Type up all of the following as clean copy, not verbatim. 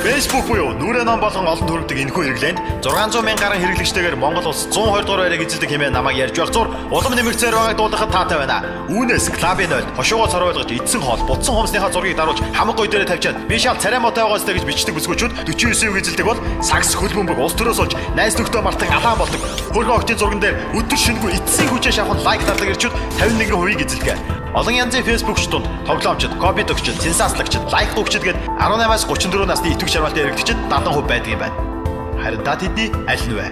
Facebook буюу нүрэ ном болон олон төрөлдөг энэхүү хэрэглээнд 600 мянган гаруй хэрэглэгчтэйгээр Монгол улс 120 дугаар байрыг эзэлдэг хэмээн намайг ярьж байх зур улам нэмэгцээр байгааг дуулгахад таатай байна. Үүнээс клабын 0 хошуугоо цоройлгож эдсэн хоол бутсан хумсныхаа зургийг даруулж хамаг гой дээрээ тавьчаад би шал царай мотой байгаас гэж бичдэг бүсгүүчүүд 49-ийг эзэлдэг бол сакс хөлбөмбөг улс төрөөс олж найз нөхдөд мартан алаан болдог. Хөрхөн октын зурган дээр өдөр шингүй эцсийн хүчээ шавхан лайк дардаг ирчүүд 51% эзэлдэг. Олон янзын фэйсбүүкч тунд тоглоомчид, копи төгчид, сенсацлагчид, лайк төгчид гээд 18-аас 34 насны итвэх шарвалтай эрэгчид 70% байдаг юм байна. Харин та тэдний аль нь вэ?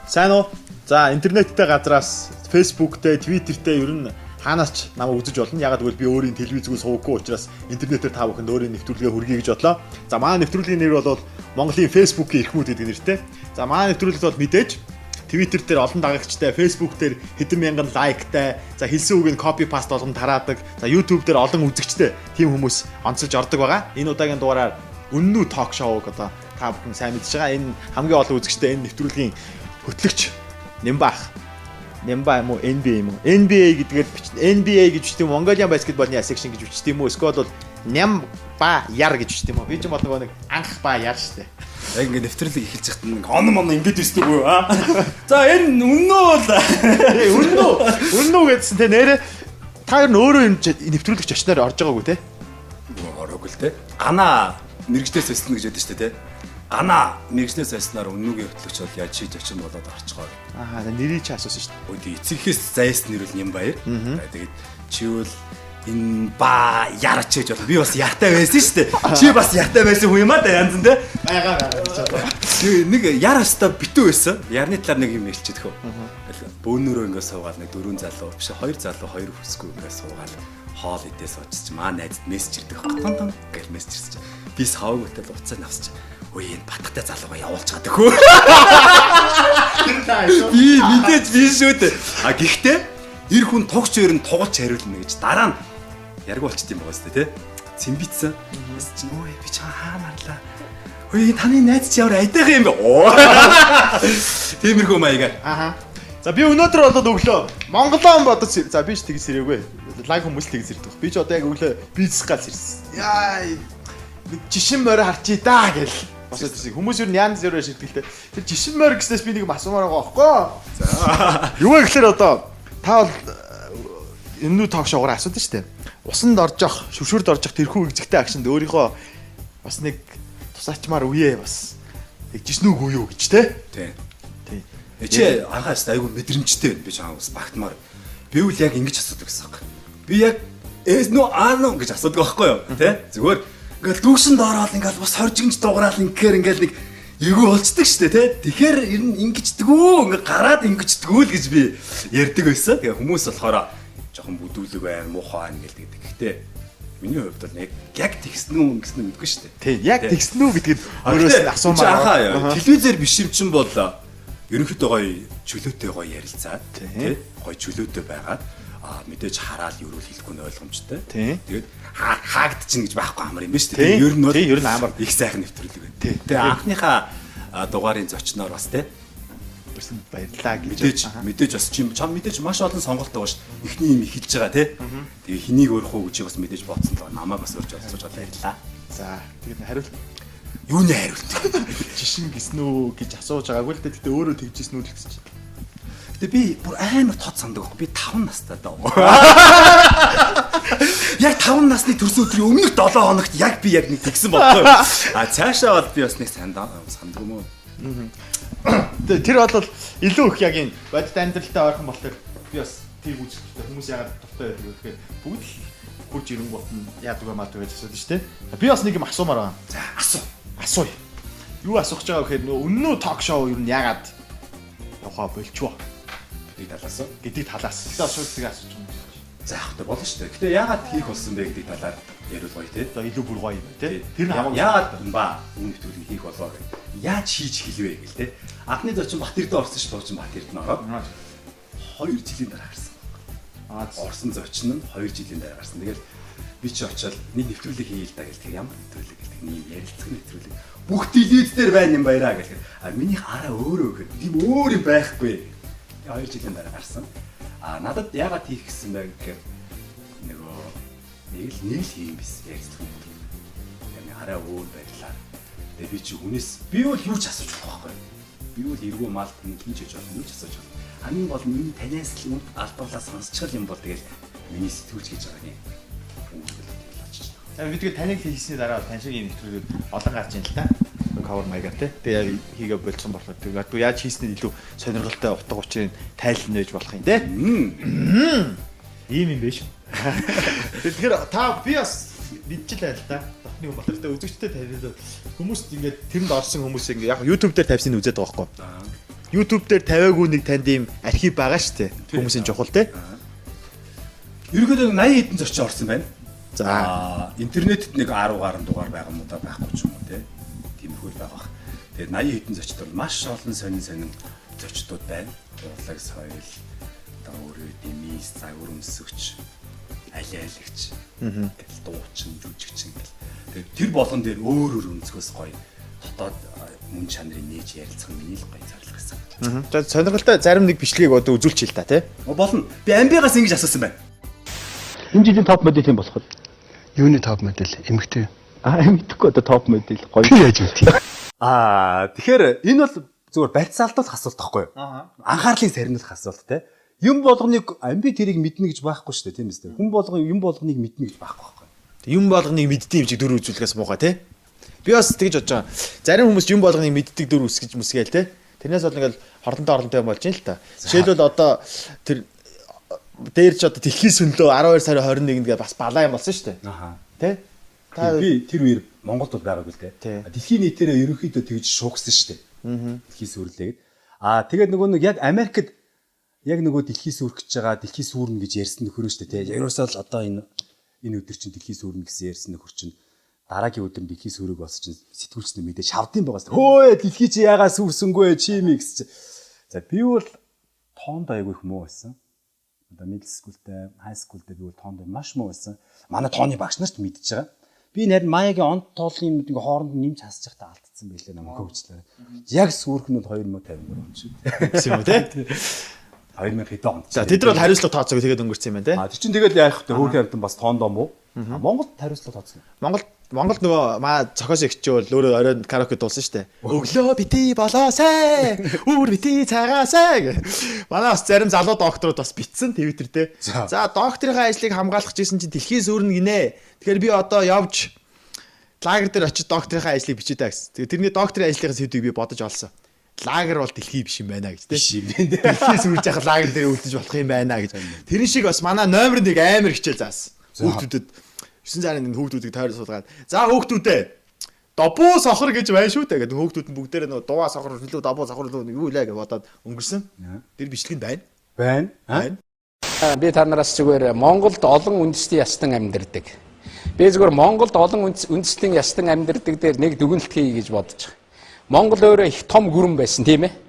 Сайн уу? За, интернеттэй газраас фэйсбүүктэй, твиттертэй ер нь хаанаас ч намайг үзэж болно. Ягаад гэвэл би өөрийн телевизгээс сууггүй учраас интернетээр та бүхэнд өөрийн нэвтрүүлгээ хүргэе гэж бодлоо. За манай нэвтрүүлгийн нэр бол Монголын фэйсбүүкийн эрхмүүд гэдэг нэртэй. За манай нэвтрүүлэгт бол мэдээж Twitter дээр олон дагагчтай, Facebook дээр хэдэн мянган лайктай, за хэлсэн үгийг копи паст болгон тараадаг. За YouTube дээр олон үзэгчтэй тийм хүмүүс онцолж ордог байгаа. Энэ удаагийн дугаараар Үннүү ток шоуг одоо та бүхэн сайн мэдж байгаа. Энэ хамгийн олон үзэгчтэй энэ нэвтрүүлгийн хөтлөгч Нямбах юм уу NBA юм уу? NBA гэдгээр NBA гэж бичдэг юм. Mongolian Basketball-ны section гэж бичдэг юм уу? Эсвэл бол Нямба яр гэж бичдэг юм уу? Би ч бодлоо нэг анх ба яр штэ. Яг ингэ нэвтрүүлэг эхэлж захт нэг он ингээд өсдөг үү аа. За энэ Үннүү Үннүү гэдсэн те нэрэ та ер нь өөрөө юм нэвтрүүлэгч очноор орж байгаагүй те? Ороогүй л те. Гана мэрэгчдээс өснө гэж яддаг штэ те. Гана мэрэгчдээс өснөр Үннүүгийн хөтлөгч бол яаж шийдэж очин болоод орчгоо. Аа нэрийг ч асуусан штэ. Өөд эцэгхээс зайс нэрвэл Нямбаяр. Тэгээд чивэл энэ ба ярч гэж бол би бас яртай байсан шүү дээ. Чи бас яртай байсан хүн юм а да янз нь те. Нэг яр хаста битүү байсан. Ярны талаар нэг юм хэлчихэд хөө. Бөөнөрөө ингээд суугаад нэг дөрвөн залуу биш хоёр залуу хоёр хүсгүй ингээд суугаад хоол идээ суучиж маа найзад мессеж ирдэг хөө. Тон гэж мессеж ирсэн чинь би савгуутай л уцаа навсч. Ой энэ батгатай залуугаа явуулчихад хөө. Би мэдээж би шүү дээ. А гэхдээ эр хүн тогч өрн тоглож хариулна гэж дараа нь яриг болчт юм байгаа сте тий. Цэмбицсэн. Чи ой би чаа хаамарлаа. Ой таны найз чи ямар айдайхан юм бэ? Тиймэрхүү маягаар. Аха. За би өнөөдөр болоод өглөө Монголоо бодож за би ч тэгс ирээгүй. Лайк хүмүүс тэгс ирдэг. Би ч одоо яг өглөө бизнес галс ирсэн. Яа нэг жишин морь харчий даа гэл. Босоод ирсэн. Хүмүүс юу янз бүрээр шилдэлтэй. Тэр жишин морь гэснээс би нэг асуумаар байгаа байхгүй. За. Юу вэ гэхээр одоо та бол Үннүү ток шоугаар асуудаг шүү дээ. Усанд орж явах, шүвшүрд орж явах тэрхүүэгзэгтэй акшнд өөрийнхөө бас нэг тусаачмаар үе бас эгжсэн үгүй юу гэж те. Тий. Чи анхаас айгүй мэдрэмжтэй би чамаа бас багтмаар. Би үл яг ингэж асуудаг гэсэн юм. Би яг эзнү аано гэж асуудаг байхгүй юу? Тэ? Зүгээр ингээл дүүшинд ороод ингээл бас хоржигч дуграал ингээр ингээл нэг эйгүү болцдог шүү дээ, тэ? Тэгэхээр ер нь ингэждэггүй, ингээ гараад ингэждэггүй л гэж би ярьдаг байсан. Тэгээ хүмүүс болохоор жоохон бүдүүлэг байна, муухай байна гэдэг. Гэхдээ миний хувьд бол яг тэгснэ үү гэдэггүй шүү дээ. Тийм, яг тэгснэ үү гэдгийг өөрөөс нь асуумаар. Телевизээр биш юм чин бол ерөнхийдөө гоё чөлөөтэй гоё ярилцаад тий гоё чөлөөтэй байгаад мэдээж хараал юуруу хэлэхгүй нь ойлгомжтой. Тэгээд хаагдчихна гэж байхгүй амар юм байна шүү дээ. Ер нь бол ер нь амар их сайхан нэвтрүүлэг байна. Тэгээд анхныхаа дугаарын зочноор бас тий бэрсэн баярлаа гэж мэдээж бас чам мэдээж маш олон сонголт байгаа ш. Эхний юм эхэлж байгаа тий. Тэгээ хэнийг өөрөх үү гэж бас мэдээж бодсон л намайг бас өөрч олцож баярлаа. За тэгээд хариул юуны хариулт жишин гисэн үү гэж асууж байгаагүй л дээ. Тэгтээ өөрөө тэгжсэн үү л гэсэн чинь. Гэтэ би бүр амар тод сандаг байхгүй. Би 5 настай даа. Яг 5 насны төрсөн өдрийн өмнөх 7 хоногт яг би яг нэг тэгсэн бодлоо. Цаашаа бол би бас нэг сандаг юм уу. Тэр бол илүү их яг энэ бодит амьдралтай ойрхон болохоор би бас тийм үзэхтэй хүмүүс ягаад дуртай байдаг вэ гэхээр бүгд л хурж ирэнгуут нь яадаг юм аа гэж асуудаг шүү дээ. Би бас нэг юм асуумаар байна. За асууя. Юу асуух гэж байгаа гэхээр Үннүү ток шоу юу яагаад яваа болчихвоо гэдэг талаас. Гэтэ асуудаг асууж байгаа юм. За яг тэ болно шүү дээ. Гэтэ яагаад хийх болсон бэ гэдэг талаар яриул гоё тий. За илүү бүр гоё юм тий. Тэр нь яагаад ба энэ нэвтрүүлгийг хийх болоо гэх. Яаж хийж хэлвэ гэл тий. Анхны зочин Батэрдээ орсон шүү дээ. Батэрд нь ороод 2 жилийн дараа гарсан. Орсон зочин нь 2 жилийн дараа гарсан. Тэгэл би чи очиод нэг нэвтрүүлэг хийе л да гэл. Тэр ямар нэвтрүүлэг гэл. Нэг ярилцах нэвтрүүлэг. Бүх дэлгэд дээр байна юм баяраа гэл. Минийх араа өөрөө гэхэд тийм өөр юм байхгүй. 2 жилийн дараа гарсан. надад яагаад хийх гэсэн бэ гэхээр нөгөө нэг л хийм биш яг зөвхөн. Яг арай өөр байдлаар. Тэгээ би чи хүнээс би бол юу ч асууж болох байхгүй. Би бол эргүү мал тань хийж яж болно юу ч асууж болно. Хамгийн гол миний танаас л үнд албарлаа сонсчихвол юм бол тэгэл миний сэтгүүлч гэж байгаа юм. Би тэгээд таныг хийсний дараа тань шиг юм нэвтрүүлэг олон гарч ийн л та. Cover маягаар тий. Тэгээ яг хийгээ болцсон болохоор тэгээд яаж хийснээр илүү сонирхолтой утга учирыг тайлбар нээж болох юм тий. Ийм юм биш. Тэгэхээр та би бас мэдчихлээ л та. Дотны хүн болохоор үзэгчтэй тавиад хүмүүст ингээд тэрэнд орсон хүмүүс ингээд яг YouTube дээр тавьсныг үзээд байгаа байхгүй. YouTube дээр тавиагүй нэг танд ийм архив байгаа шүү дээ. Хүмүүсийн чухал тий. Ерөнхийдөө 80 хэдэн зочин орсон байна. За интернетэд нэг 10 гаруй дугаар байгаа юм да байхгүй ч юм уу тий. Тиймэрхүү л байгаа. Тэгээд 80 хэдэн зочид бол маш олон сонин зочдууд байна. Урлаг соёл, даурын дэмис, загвар өмсөгч, алиалагч, гэл дуучин, жүжигчин гэл. Тэгээд тэр болгон дээр өөр өнцгөөс гоё дотоод мөн чанарыг нээж ярилцах нь миний л гоё зорилго гэсэн. За сонирхолтой зарим нэг бичлэгийг одоо үзүүлчихъя л та тий. Болно. Би амбигаас ингэж асуусан байна. Энэ жилийн топ модель юм болох. Юуны топ модель эмэгтэй. Эмэгтэйгүй одоо топ модель гоё. Яаж үгүй. Тэгэхээр энэ бол зүгээр барьцаалтал асуулт тахгүй юу? Анхаарлыг сарниулах асуулт те. Юм болгоныг амби тэрийг мэднэ гэж байхгүй шүү дээ, тийм ээ. Хүн болгон юм болгоныг мэднэ гэж байхгүй байхгүй. Юм болгоныг мэддэг юм чи дүр үзүүлэхээс муухай тий. Би бас тэгж бодож байгаа. Зарим хүмүүс юм болгоныг мэддэг дүр үсгэж мүсгээл тий. Тэрнээс бол ингээл хорлонтой юм болж юм л та. Жишээлбэл одоо тэр дээр ч одоо дэлхийн сүнлөө 12 сарын 21-нд гээ бас балаа юм болсон шүү дээ. Тэ? Би тэр үеэр Монголд бол байгаагүй л дээ. Дэлхийн нийтээрээ ерөнхийдөө тэгж шуугсан шүү дээ. Дэлхийн сүрлээд. Тэгээд нөгөө нэг яг Америкт яг нөгөө дэлхийн сүрх гэж байгаа дэлхийн сүрнэ гэж ярьсан нөхөр шүү дээ. Ерөөсөө л одоо энэ өдөр чинь дэлхийн сүрнэ гэсэн ярьсан нөхөр чинь дараагийн өдөр дэлхийн сүрэг болсон чинь сэтгүүлчний мэдээ шавдсан байгаас. Хөөе дэлхий чи ягаа сүрсэнгүй чи ми гэсэн. За би бол тоонд айгүй хүмүүс байсан. Одоо middle school-тэй, high school-тэй би бол тоонд маш муу байсан. Манай тооны багш нарт мэдчихэж байгаа. Би харин Маягийн онт тоолын нэг хооронд нэмж хасчих та алдсан байлээ намайг хөвчлээ. Яг сүрх нь бол 2053 он шүү. гэсэн юм тий. 2000 хэд он. За тэд нар бол хариуцлага тооцоог тэгээд өнгөрсөн юм байна тий. Тэр чинь тэгэл яах вэ? Хөөрхөн амтан бас тоондоо муу. Монголд хариуцлага тооцсон. Монголд нөгөө маа цохоос ихчээ бол өөрөө оройн караоке дуулсан шүү дээ. Өглөө бити болоосай. Үүр бити цагаасай гэ. Манай бас зарим залуу докторууд бас битсэн Twitter дээр. За докторийн ажлыг хамгаалах гэсэн чинь дэлхийн сүрнэ гинэ. Тэгэхээр би одоо явж лагер дээр очиж докторийн ажлыг бичээд байгаа гэсэн. Тэгээ тэрний докторийн ажлынхаа сэдвийг би бодож олсон. Лагер бол дэлхий биш юм байна гэж тийм. Дэлхий сүрж яхад лагер дээр үлдэж болох юм байна гэж. Тэрэн шиг бас манай номер 1 амар хичээл заасан. Хүүхдүүдэд 9 сарын хүүхдүүдийг тойрон суулгаад за хүүхдүүдээ добуу сохор гэж байна шүү дээ гэдэг хүүхдүүд нь бүгдээрээ нөгөө дуваа сохор илүү добуу сохор юу илээ гэж бодоод өнгөрсөн. Тэр бичлэгэнд байна. Байна. Би та нараас зүгээр Монголд олон үндэстэн ястан амьдардаг. Би зүгээр Монголд олон үндэстэн ястан амьдардаг дээр нэг дүгнэлт хийе гэж бодож байгаа. Монгол өөрөө их том гүрэн байсан тийм ээ.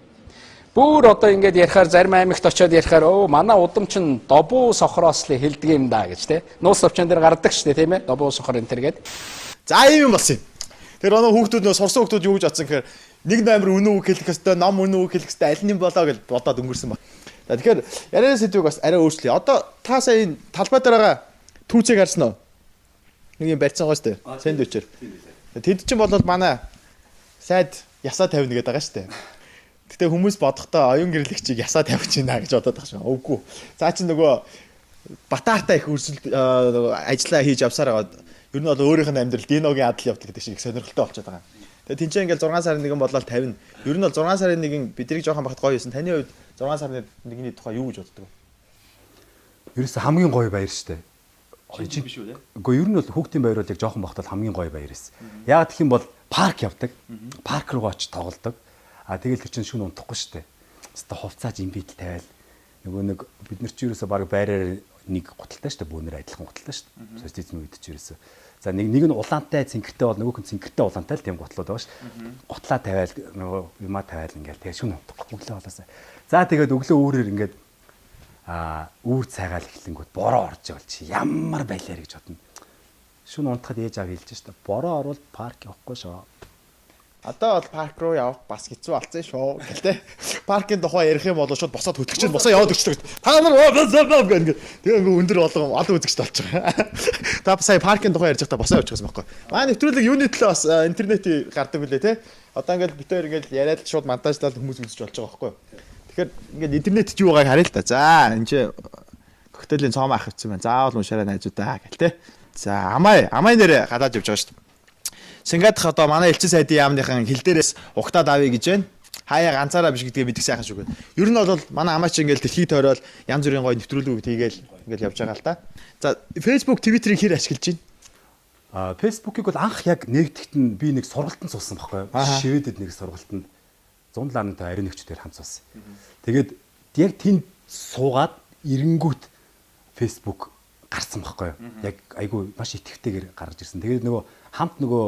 Бүр одоо ингээд ярихаар зарим аймагт очиод ярихаар манай удам чин добуу сохроос л хэлдэг юм да гэж тий. Нуус совчон дээр гардаг шүү дээ тийм ээ. Добуу сохор энэ төр гээд. За ийм юм болсон юм. Тэр оноо хүүхдүүд нөө сурсан хүүхдүүд юу гэж бодсон гэхээр нэг номер үнэн үг хэлэх хэвээр ном үнэн үг хэлэх хэвээр аль нь болоо гэж бодоод өнгөрсөн ба. За тэгэхээр ярианы сэдвийг бас арай өөрчлөе. Одоо та сая энэ талбай дээр байгаа түүцийг харсан уу? Нэг юм барьсан гоос тээ. Сэндвичээр. Тэд чинь бол манай сайд ясаа тавина гэдэг байгаа шүү дээ. Гэтэ хүмүүс бодохдоо оюун гэрлэгчийг ясаа тавьж байна гэж бодоод байгаа шүү. Үгүй. За чи нөгөө батаартай их өрсөлд ажиллаа хийж явсаар байгаа. Ер нь бол өөрийнх нь амьдрал диногийн адал явдаг гэдэг шиг их сонирхолтой болчиход байгаа. Тэгээ тэнцээ ингээл 6 сарын 1 болоод 50. Ер нь бол 6 сарын 1 биднийг жоохон багт гоё юусэн. Таны хувьд 6 сарын 1-ний тухай юу гэж боддог вэ? Ерөөсө хамгийн гоё баяр шүү дээ. Чи биш үү те? Үгүй ер нь бол хүүхдийн баяр бол яг жоохон багт бол хамгийн гоё баяр эс. Яагаад гэх юм бол парк явдаг. Парк руу очиж тоглодог. Тэгэл тэр чинь шүн унтахгүй шүү дээ. Хэвээ хувцааж имбидл тавиал нөгөө нэг бид нар чи ерөөсө баг байраар нэг гуталтай шүү дээ. Бүүнээр адилхан гуталтай шүү дээ. Социализм үед чи ерөөсө. За нэг нь улаантай цэнхэртэй бол нөгөөх нь цэнхэртэй улаантай л тийм гутлууд байгаа шүү. Гутлаа тавиал нөгөө юмаа тавиал ингээл тэгээ шүн унтахгүй өглөө болоосаа. За тэгээд өглөө өөрөөр ингээд үүр цайгаал эхлэнгүүт бороо орж явал чи ямар байлаа гэж бодно. Шүн унтахад ээж аав хэлж шүү дээ. Бороо орвол парк явахгүй шоо. Одоо бол парк руу явах бас хэцүү болсон шүү. Гэхдээ паркын тухай ярих юм бол шууд босоод хөтлөж чинь босоо яваад өгчдөг. Та нар ингээд тэгээ өндөр болгон олон үзэгчд болж байгаа. Та сая паркын тухай ярьж байхдаа босоо явж байгаа юм байна. Манай нэвтрүүлэг юуны төлөө бас интернетийн гардаг билээ те. Одоо ингээд бид хоёр ингээд яриад шууд монтажлаад хүмүүс үзэж болж байгаа байхгүй юу. Тэгэхээр ингээд интернетд юу байгааг харъя л да. За энэ чи коктейлийн цоом ах хэвчсэн байна. Заавал уншаарай найзуудаа гэл те. За амай нэр гадаад явж байгаа шүү дээ. Сингадах одоо манай элчин сайдын яамныхан хил дээрээс угтаад авъя гэж байна. Хаяа ганцаараа биш гэдгийг мэдэх сайхан шүү. Ер нь бол манай амаач ингээл дэлхийд тойрол янз бүрийн гоё нэвтрүүлгүүд хийгээл ингээл явж байгаа л да. За Facebook, Twitter-ийг хэр ашиглаж байна? Facebook-ыг бол анх яг нэгдэхэд нь би нэг сургалтанд суусан байхгүй юу? Шведэд нэг сургалтанд 100 лаантай ариун нэгчдээр хамт суусан. Тэгээд яг тэнд суугаад эренгүүт Facebook гарсан байхгүй юу? Яг айгүй маш итгэвтэйгээр гарч ирсэн. Тэгээд нөгөө хамт нөгөө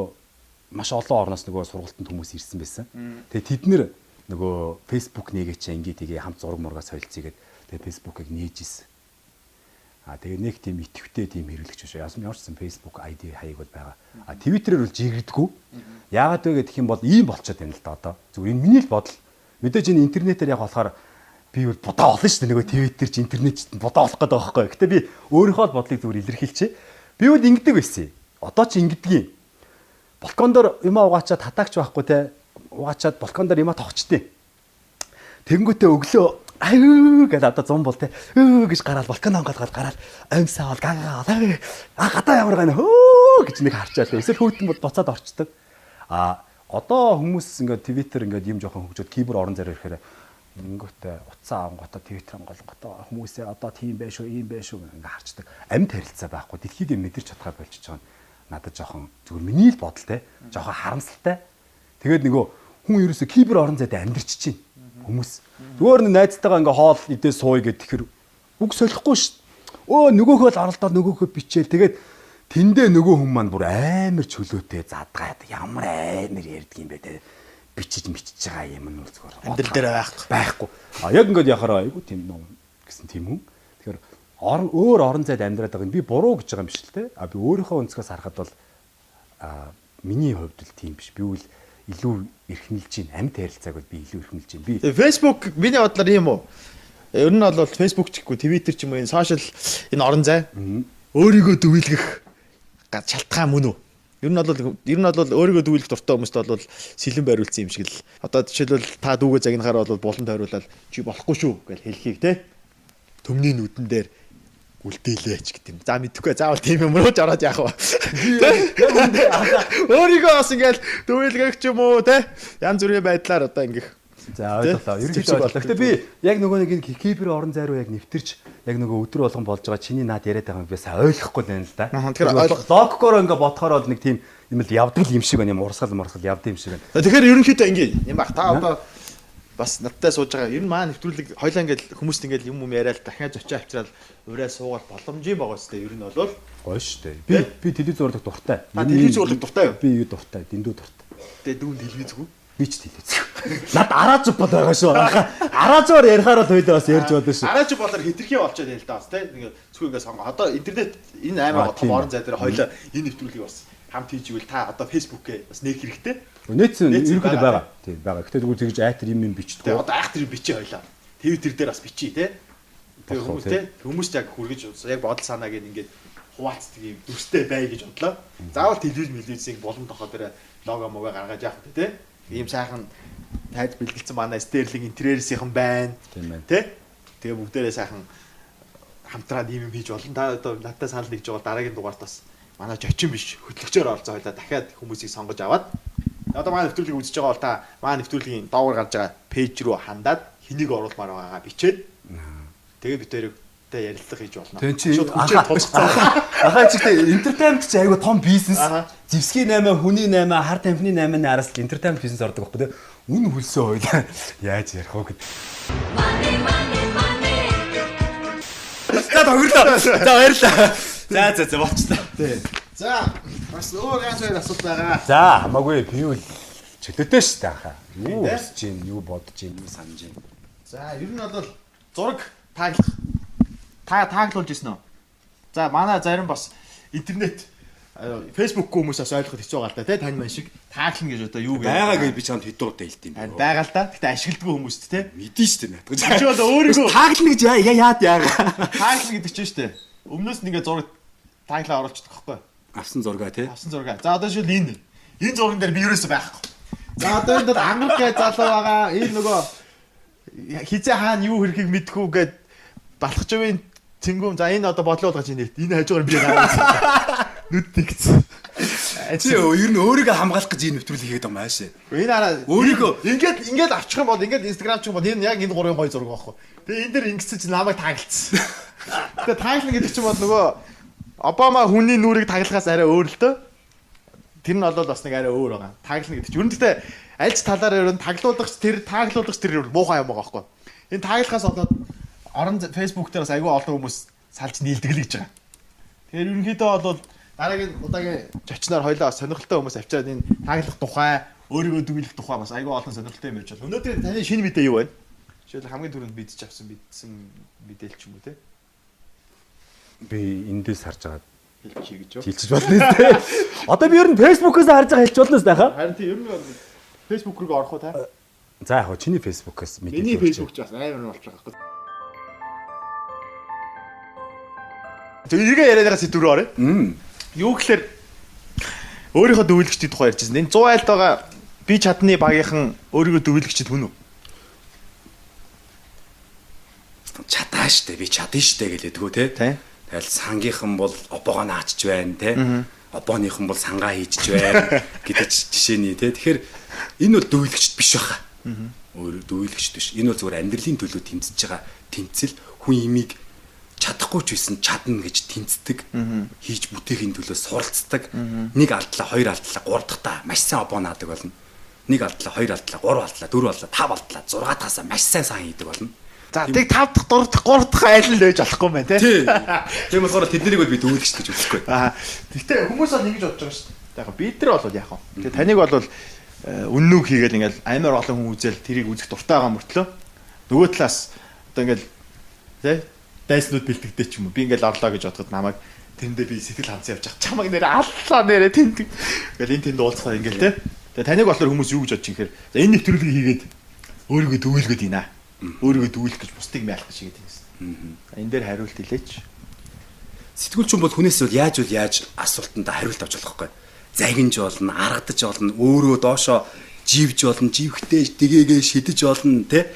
маш олон орноос нөгөө сургалтанд хүмүүс ирсэн байсан. Тэгээд тэд нэр нөгөө Facebook нээгээч ингээд тэгээ хамт зураг мургаа солилцъя гээд тэгээд Facebook-ыг нээж ирсэн. Тэгээ нэг тийм итгэвтэй тийм хэрэглэгч шүү. Ямар ч юм Facebook ID хаяг бол байгаа. Twitter-ээр бол жигэрдэггүй. Яагаад вэ гэх юм бол ийм болчиход байна л да одоо. Зүгээр энэ миний л бодол. Мэдээж энэ интернетээр яг болохоор би бол будаа олно шүү дээ. Нөгөө Twitter чи интернет будаа олох гэдэг байгаа байхгүй. Гэтэ би өөрийнхөө л бодлыг зүгээр илэрхийлчихье. Би бол ингэдэг байсан. Одоо ч ингэдэг юм. Балкон дээр юм угаачаад хатаагч байхгүй те. Угаачаад балкон дээр юм тогчтой. Тэнгүүтээ өглөө аюу гэдэг одоо 100 бол те гэж гараад балкон хангаалгаад гараад амьсаа бол гагаа гадаа ямар гэнэ хөө гэж нэг харчаад эсвэл хүүтэн бол буцаад орчдөг. Одоо хүмүүс ингээд Twitter ингээд юм жоохон хөгжөөд кибер орон зайр ирэхээр ингэвтэй утсаа авангото Twitter анголгото хүмүүсээ одоо тийм байх шүү ийм байх шүү ингээд харчдаг. Амьд харилцаа байхгүй дэлхийг мэдэрч чадхаа болчихж байгаа. Надад жоохон зүгээр миний л бодол те жоохон харамсалтай. Тэгээд нөгөө хүн ерөөсө кибер орон зайд амьдарч чинь хүмүүс зүгээр нэг найзтайгаа ингээ хоол идээ сууя гэд тэгэхээр үг солихгүй шүү. Нөгөөхөө л оролдоод нөгөөхөө бичээл тэгээд тэндээ нөгөө хүн маань бүр амар чөлөөтэй задгаад ямар амар ярьдаг юм бэ те бичиж байгаа юм нь зүгээр амьдрал дээр байхгүй. Яг ингээд яхаараа айгу тийм ном гэсэн тийм хүн. Тэгэхээр өөр орон зайд амьдраад байгаа нь би буруу гэж байгаа юм биш л те. Би өөрийнхөө өнцгөөс харахад бол миний хувьд л тийм биш. Би үл илүү эрхнэлж чинь амьд харилцааг бол би илүү эрхнэлж чинь. Би Facebook миний бодлоор юм уу? Ер нь бол Facebook ч гэхгүй Twitter ч юм уу энэ сошиал энэ орон зай өөрийгөө дүгийлгэх шалтгаан мөн үү? Ер нь бол өөрийгөө дүгийлэх дуртай хүмүүст бол сэлэн байруулсан юм шиг л. Одоо жишээлбэл та дүүгээ загнахаар бол булан тойруулаад чи болохгүй шүү гэж хэлхийг те. Төмний нүдэн дээр үлдээлээч гэдэг юм. За мэдхгүй заавал тийм юм руу ч ороод яах вэ? Өөрийгөө бас ингээл дүгийлгэх ч юм уу те. Янз бүрийн байдлаар одоо ингэх. За ойлголоо. Ерөнхийдөө ойлголоо. Гэтэ би яг нөгөө нэг энэ кибер орон зай руу яг нэвтэрч яг нөгөө өдөр болгон болж байгаа чиний наад яриад байгаа юм би сайн ойлгохгүй байна л да. Тэгэхээр логикоор ингээ бодохоор бол нэг тийм юм л явдаг юм шиг байна. Юм урсгал явдаг юм шиг байна. Тэгэхээр ерөнхийдөө ингээ юм баг та одоо бас надтай сууж байгаа. Ер нь маа нэвтрүүлэг хоёлаа ингээл хүмүүст ингээл юм яриад дахиад зочио авчраад ураа суугаад боломжийн байгаа ч тийм ер нь бол гоё шүү дээ. Би телевизорлог дуртай. Телевизорлог дуртай юу? Би юу дуртай, дэндүү дуртай. Тэгээ дүүн телевизгүй. Би ч телевиз. Над арааж бод байгаа шүү. Араажаар ярихаар л хоёлаа бас ярьж бодсон шүү. Арааж болоор хитрхи болчиход байл та бас тийм нэг зөвхөн ингээ сонгоо. Одоо интернет энэ амар том орон зай дээр хоёлаа энэ нэвтрүүлгийг бас хамт хийж ивэл та одоо Facebook-ээ бас нээх хэрэгтэй. Нийт ерөнхийдөө байгаа. Тийм байгаа. Гэтэ зүгээр тэгж айтер юм бичдэг. Одоо айтер юм бичээ хоёлаа. Twitter дээр бас бичиж те. Тэгээ хүмүүс те хүмүүс яг хүргэж яг бодол санааг ингээд хуваацдаг юм дүрстэй бай гэж бодлоо. Заавал телевизийн болон тохоо дээр лого мого гаргаж яах вэ те. Ийм сайхан тайз бэлгэлцэн манай Sterling интерьерсийнхэн байна. Тийм байна. Тэ? Тэгээ бүгдээрээ сайхан хамтраад ийм юм хийж болно. Та одоо надтай санал нэгж байгаа дараагийн дугаарт бас манай жочин биш хөтлөгчөөр оролцоо хоёлаа дахиад хүмүүсийг сонгож аваад одоо манай нэвтрүүлгийг үзэж байгаа бол та манай нэвтрүүлгийн доогоор гарч байгаа пэйж рүү хандаад хэнийг оруулмаар байгаагаа бичээд тэгээ бид тэрэгтэй ярилцлага хийж болно. Тэн чи ахаа чигтээ entertainment чи айгу том бизнес. Зевсгийн 8, хүний 8, хард амфны 8-ны араас л entertainment бизнес ордог байхгүй тий. Үн хөлсөө хоёлаа яаж ярих вэ гэд. За баярлалаа. За баярлалаа. За болчихлоо. Тий. За бас өөр янз бүрийн асуулт байгаа. За хамаагүй би үл чөлөөтэй шүү дээ ахаа. Юу хийж гин, юу бодож гин, юу санаж гин. За ер нь бол зураг тааглуулж ирсэн үү? За манай зарим бас интернет Facebook хүмүүс бас ойлгоход хэцүү байгаа л да тий тань маань шиг тааглана гэж одоо юу гэж байгаа гэж би чамд хэд удаа хэлт юм бэ? байгаа л да. Гэтэ ашигладаг хүмүүст тий. Мэдэн шүү дээ надад. Чи одоо өөрийгөө тааглана гэж яад яага. тааглана гэдэг чинь шүү дээ. Өмнөөс нь ингээ зураг тааглаа оруулчихдаг байхгүй. Авсан зургаа тий. Авсан зураг. За одоо шил энэ зурган дээр би ерөөсөө байхгүй. За одоо энэ дод ангар гэ залуу байгаа. Энэ нөгөө хизээ хаана юу хэрхийг мэдхүү гэд балхчвын цэнгүүм. За энэ одоо бодлуулгаж энэ хажуугаар би гараад нүд тэгсэн. Чи ер нь өөрийгөө хамгаалах гэж энэ нэвтрүүлэг хийгээд байгаа юм аашаа. Энэ араа өөрийгөө ингээд авчих юм бол ингээд Instagram ч юм бол энэ яг энэ гурван гой зураг байхгүй. Тэгээ энэ дэр ингэсэн чинь намайг таглалцсан. Тэгээ таглана гэдэг чинь бол нөгөө Обама хүний нүрийг таглахаас арай өөр л дөө. Тэр нь бол бас нэг арай өөр байгаа. Таглана гэдэг чинь. Ер нь гэхдээ аль ч талаараа ер нь таглуулгач тэр муухай юм байгаа байхгүй. Энэ таглахаас болоод орон Facebook дээр бас айгүй олон хүмүүс салж нийлдэг л гэж байгаа. Тэгэхээр ерөнхийдөө бол дараагийн удаагийн зочноор хоёлаа сонирхолтой хүмүүс авчираад энэ таглах тухай, өөрийгөө дүгнэх тухай бас айгүй олон сонирхолтой юм ярьж байна. Өнөөдөр таны шинэ мэдээ юу байна? Жишээл хамгийн түрүүнд мэдчих авсан мэдээлэл ч юм уу те? Би эндээс харж байгаа Хэлчих гэж юу? хэлчих болно дээ. Одоо би ер нь Facebook-ээс харж байгаа хэлчих болно дээ хаа. Харин тийм ер нь Facebook руу орох уу та? За яг хоо чиний Facebook-ээс мэдээ. Миний Facebook ч бас амар болж байгаа байхгүй. Тэгээ яриад байгаа сэдв рүү оръё. Юу гэхээр өөрийнхөө дөвлөгчдийн тухай ярьж байна. Энэ 100 айлд байгаа би чадны багийнхан өөрийгөө дөвлөгчд хүн үү? чадаа штэ би чадна штэ гэлээдгүү те. Тэгэл сангийнхан бол обоогоо наачж байна те. Обооныхан бол сангаа хийжж байна гэдэг жишээний те. Тэгэхээр энэ бол дөвлөгчд биш баха. Өөр дөвлөгчд биш. Энэ бол зөвхөн амьдралын төлөө тэмцэж байгаа тэмцэл хүн имийг чадахгүй ч байсан чадна гэж тэнцдэг хийж бүтээхийн төлөө суралцдаг нэг алдлаа хоёр алдлаа гурав дахьтаа маш сайн обоо наадаг болно нэг алдлаа хоёр алдлаа гурав алдлаа дөрөв алдлаа тав алдлаа зургаа тасаа маш сайн сан хийдэг болно За тэг 5 дахь 3 дахь айл нь лээж болохгүй мэн тий. Тийм болохоор тэднийг бол би дүүлэгч гэж үзэхгүй. Гэхдээ хүмүүс бол ингэж бодож байгаа шүү дээ. Яг бид нар бол яг. Тэгээ таныг бол үннүүг хийгээл ингээл амар олон хүн үзэл тэрийг үзэх дуртай байгаа мөртлөө нөгөө талаас одоо ингээл тий дайснууд бэлтгэдэй ч юм уу. Би ингээл орлоо гэж бодоход намайг тэндээ би сэтгэл хансан явж байгаа. Чамаг нэрээ аллаа нэрээ тэнд. Ингээл энэ тэнд уулзах ингээл тий. Тэгээ таныг болохоор хүмүүс юу гэж бодож юм хэрэг. За энэ нэвтрүүлгийг хийгээд өөрийгөө дүүлгээд ийна. Өөрийгөө дүүлэх гэж бусдыг майлах шиг гэдэг юм. Энэ дээр хариулт хэлээч. Сэтгүүлч бол хүнээс бол яаж асуултанд хариулт авч болох вэ? Загинж болно, аргадаж болно, өөрөө доошоо живж болно, живхтэй дэгээгээ шидэж болно, тэ?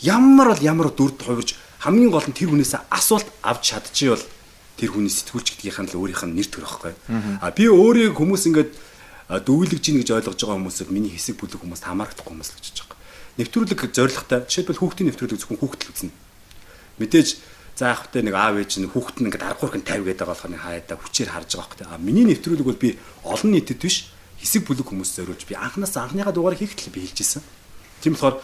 Ямар дүрд хувирж хамгийн гол нь тэр хүнээс асуулт авч чадчихвал тэр хүний сэтгүүлч гэдгийнхэн л өөрийнх нь нэр төр байхгүй. Би өөрийг хүмүүс ингээд дүүлгэж гин гэж ойлгож байгаа хүмүүсийг миний хэсэг бүлэг хүмүүст хамаарахдаггүй хүмүүс л гэж бодож байгаа. Нэвтрүүлэг зорилготой. Жишээлбэл хүүхдийн нэвтрүүлэг зөвхөн хүүхд л үзнэ. Мэдээж за яг хөтэ нэг аав ээж нь хүүхд нь ингээд 10 хүрхэн 50 гэдэг болохоор хаяада хүчээр харж байгаа хөтэ. Миний нэвтрүүлэг бол би олон нийтэд биш хэсэг бүлэг хүмүүс зориулж би анхныхаа дугаарыг хийхдээ би хэлжсэн. Тийм болохоор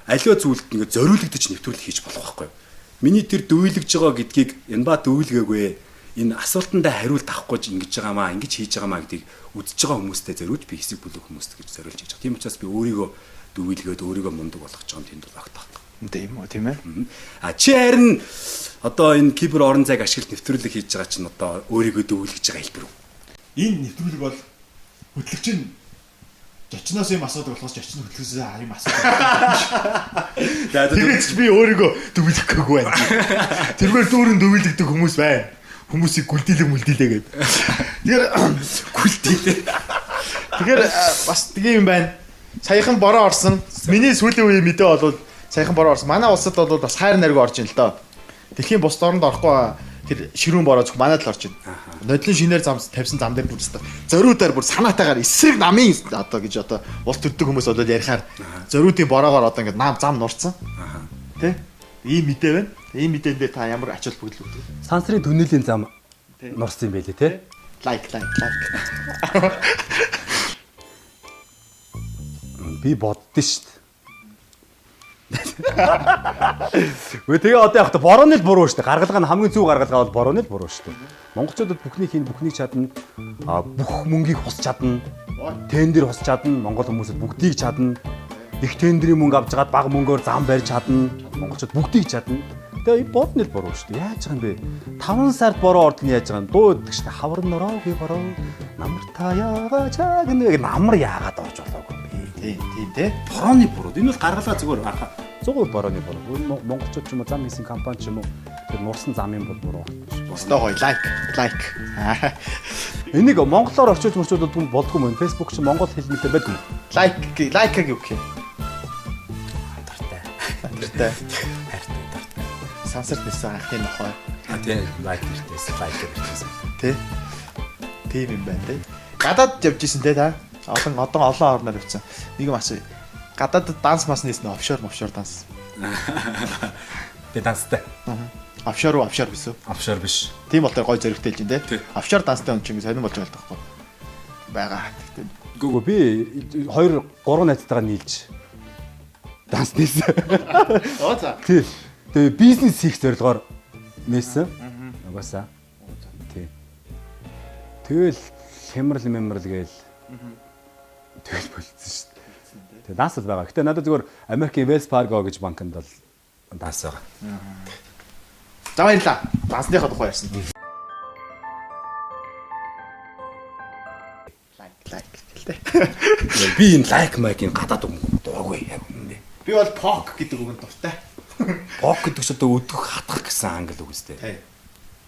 аливаа зүйлд ингээд зориулагдаж нэвтрүүлэг хийж болох байхгүй юу? Миний тэр дүүлгэж байгаа гэдгийг энэ ба дүүлгээгүй энэ асуултандаа хариулт авахгүй ингэж байгаамаа ингэж хийж байгаамаа гэдгийг үдчихэж байгаа хүмүүстэй зориулж би хэсэг бүлэг хүмүүст гэж зориулж хийж байгаа. Тийм учраас би өөрийгөө дүүлгээд өөрийгөө мундаг болгож байгаа юм тэнд багтах. Тийм үү, тийм ээ. Чи харин одоо энэ кибер орон зайг ашиглаж нэвтрүүлэг хийж байгаа чинь одоо өөрийгөө дүүлгэж байгаа хэлбэр үү? Энэ нэвтрүүлэг бол хөтлөгч нь зочноос юм асуудаг болохоос зочин хөтлөхөөс юм асуудаг. За тэгэж би өөрийгөө дүүлэхгүй байна. Тэргээр дүүрэн дүүлэгдэг хүмүүс байна. Хүмүүсийг гүлдилээ гээд. Тэгэхээр бас тгий юм байна. Саяхан бороо орсон. Миний сүүлийн үеийн мэдээ бол саяхан бороо орсон. Манай улсад бол бас хайр нариг орж ин л доо. Дэлхийн бус дорнд орохгүй тэр ширүүн бороо зөв манайд л орж ин. Нодлон шинээр зам тавьсан зам дээр бүр өстө. Зориудаар бүр санаатаагаар эсрэг намын одоо гэж одоо улс төрдөг хүмүүс бол ярихаар зориудын бороогоор одоо ингээд нам зам нурцсан. Тэ? Ийм мэдээ байна. Ийм мэдэн дээр та ямар ач холбогдол өгдөг? Сансрын түнэлийн зам нурсан юм байлээ те. Лайк. Би боддоо шүү дээ. Үгүй тэгээ одоо яг та борооны л буруу шүү дээ. Гаргалгаа нь хамгийн зөв гаргалгаа бол борооны л буруу шүү дээ. Монголчуудад бүхнийг чадна. Бүх мөнгийг хусч чадна. Тендер хусч чадна. Монгол хүмүүсд бүгдийг чадна. Их тендерийн мөнгө авч жагаад бага мөнгөөр зам барьж чадна. Монголчууд бүгдийг чадна. Тэгээ бодно л буруу шүү дээ. Яаж байгаа юм бэ? 5 сард бороо ордон яаж байгаа юм? Дуу гэдэг шүү дээ. Хавар нороогүй бороо намар та яага чаг нэг намар яагаад орж болоогүй юм бэ? Тийм те. Борооны буруу. Энэ бол гаргалгаа зүгээр 100% борооны буруу. Монголчууд ч юм уу зам хийсэн компани ч юм уу тэр нурсан замын бол буруу. Өстой гоё лайк. Энийг монголоор орчуулж мөрчүүлээд болдгүй юм. Facebook ч монгол хэлнэлтэй байдаг юм. Лайк юу гэх юм? тартай. Сансарт нисэн анхны нохой. Тийм лайк хийсэн. Тэ. Тийм юм байна те. Гадаад явж исэн те та. Олон орноор явсан. Нэг юм асуу. Гадаад данс мас нээсэн офшор данс. Би данстай. Офшор биш үү? Офшор биш. Тийм бол гой зөрөгтэй л юм те. Тий. Офшор данстай хүн чинь сонирн болж байгаа л таахгүй. Бага. Гүгөө би 2 3 найзтайгаа нийлж данс нээсэн. Оо за. Тий. Тэгээ бизнес хийх зорилгоор нээсэн. Угаасаа. Тий. Тэгэл хямрал гээл. Тэгэл болчихсон шүү дээ. Тэгээ данс л байгаа. Гэтэ надад зүгээр Америкийн Wells Fargo гэж банкнд бол данс байгаа. За баярлаа. Дансныхаа тухай ярьсан. Лайк гэлтэй. Би энэ лайк майкийн гадаад дургүй яг юм бэ. Би бол пок гэдэг үгэнд дуртай. Бок гэдэг ч одоо өдөх хатах гэсэн англи үг үстэй. Тий.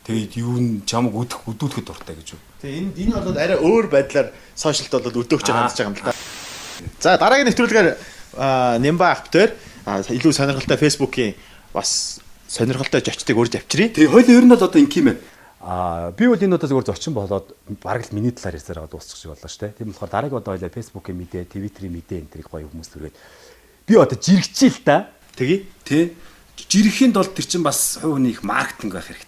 Тэгээд юу н чамаг өдүүлэхэд дуртай гэж юу. Тэгээ энэ бол арай өөр байдлаар сошиалт бол өдөөгч хандж байгаа юм л да. За дараагийн нэвтрүүлгээр Нямба ахтер илүү сонирхолтой Facebook-ийн бас сонирхолтой зочдыг урьж авчирий. Тэгээ хоёул ер нь бол одоо ингээм байна. Би бол энэ удаа зөвхөн зочин болоод бараг л миний талаар ярьсараа дуусчих шиг боллоо шүү дээ. Тийм болохоор дараагийн удаа хоёлаа Facebook-ийн мэдээ, Twitter-ийн мэдээ энэ тэрийг гоё хүмүүс түргээд би одоо жирэгчээ л та. Тэгье. Тэ. Жирэхийн тулд тэр чинь бас хувь хүний их маркетинг байх хэрэгтэй.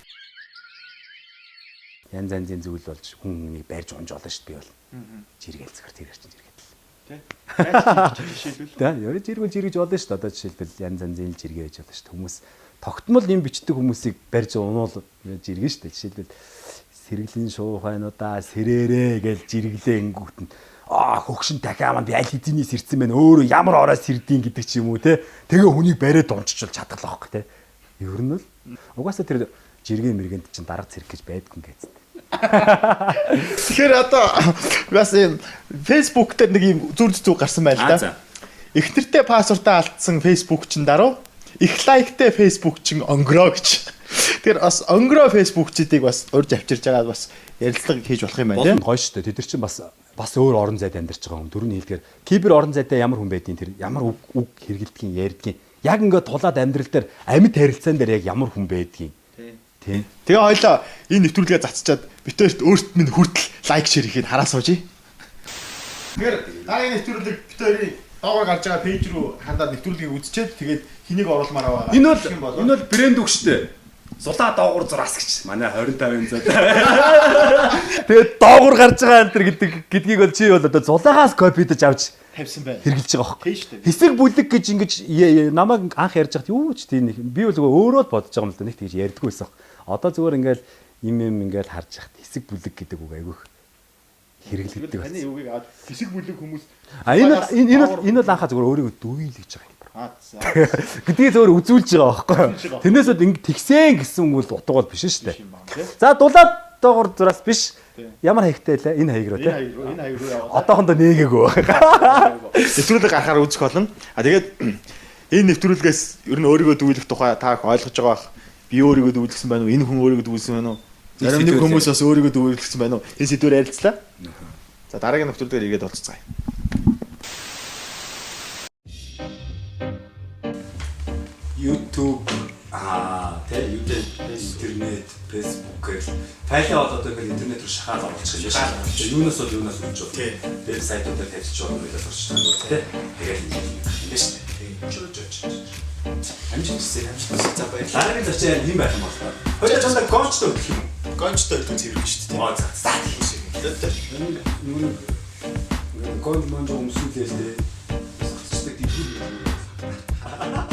Янз янзын зүйл болж хүнийг барьж унж болно шүү дээ би бол. Жиргээл цагаар тэр ярьчих жиргээд л. Тэ. Жишээлбэл. Тэ. Яриж жиргэж болно шүү дээ. Одоо жишээлбэл янз янзын жиргээ гэж болно шүү дээ. Хүмүүс тогтмол юм бичдэг хүмүүсийг барьж унуул жиргэн шүү дээ. Жишээлбэл сэргэлийн шуухайнуудаа сэрээрээ гэж жиргэлээ ингүүт нь хөгшин дахиа маань би аль хэдийнээс ирсэн байна өөрөө ямар ороо сэрдийн гэдэг ч юм уу те тэгээ хүнийг бариад унччул чадгалаа хөх те ер нь л угаасаа тэр жиргэн мэргэнд чинь дарга цэрэг гэж байдгүй юм гэсэн. Тэгэхээр одоо бас юм Facebook дээр нэг юм зүг гарсан байл да. Их нэртэй пассвортаа алдсан Facebook чинь даруу их лайктай Facebook чинь онгороо гэж. Тэгэхээр бас онгороо Facebook-чдыг бас урьж авчирж байгаа бас ярилцлага хийж болох юм байна тийм. Гоё шүү дээ. Тэд нар чинь бас өөр орон зайд амьдарч байгаа юм. Дөрөвний хэлдгээр кибер орон зайдаа ямар хүн байдгийг тэр ямар үг хэрэглэдгийг ярьдгийг яг ингээд тулаад амьдрал дээр амьд харилцаан дээр яг ямар хүн байдгийг. Тийм. Тэгээ хоёлоо энэ нэвтрүүлгээ цацчаад битээрт өөрт минь хүртэл лайк шеэр хийхэд хараа суужий. Тэгэхээр дараагийн нэвтрүүлэг битээрийн доогоор гарч байгаа пэйж рүү хандаад нэвтрүүлгийг үзчихэд тэгээд хэнийг оруулмаар байгаа. Энэ бол брэнд үг шүү дээ. Зулаа доогуур зураас гэж. Манай 25 зат. Тэгээд доогуур гарч байгаа энэ гэдгийг бол чи бол одоо зулаагаас копидж авч тавьсан байна. хэрглэж байгаа Тийм шүү байхгүй. дээ. Хэсэг бүлэг гэж ингэж намайг анх ярьж хахад юу ч тийм би бол зүгээр өөрөө л бодож байгаа юм л да нэг тэгж ярьдгүй байсан. Одоо зүгээр ингээл юм ингээл харж хахад хэсэг бүлэг гэдэг үг айгүйх хэрэглэгддэг Таны байсан. үгийг аваад хэсэг бүлэг хүмүүс Энэ бол анхаа зүгээр өөрийгөө дүүйлгэж байгаа юм. за. Гэдгийг зөвөр үзүүлж байгаа байхгүй. Тэрнээс бол ингэ тэгсэн гэсэн үг бол утга бол биш шүү дээ. За дулаад доогор зураас биш. Ямар хаягтай лээ? Энэ хаяг руу тий. Энэ хаяг руу яваа. Одоохондоо нээгээгүй. Нэвтрүүлэг гарахаар үзэх болно. Тэгээд энэ нэвтрүүлгээс ер нь өөрийгөө дүүлэх тухай та ойлгож байгаа бах. Би өөрийгөө дүүлсэн байна уу? Энэ хүн өөрийгөө дүүлсэн байна уу? Зарим нэг хүмүүс бас өөрийгөө дүүлсэн байна уу? Энэ сэдвээр ярилцлаа. За дараагийн нэвтрүүлгээр иргэд болцгаая. YouTube YouTube, интернет, Facebook гэх файлаа бол одоо интернет руу шахаад оруулчих юм байна. Юунаас бол юунаас үрж бол вебсайтуудаар тавьчих жоо юм байлаа сурч байгаа тийм. Тэгээд юм шүү дээ. Амжилттай. За баярлалаа. Дараагийн зочин юм байх юм байна. Хоёул чамд гончтой өгөх юм. Гончтой өгөх зэрэг шүү дээ. За тийм. Гонч манд өмсүүлээ л дээ. Сахацдаг тийм.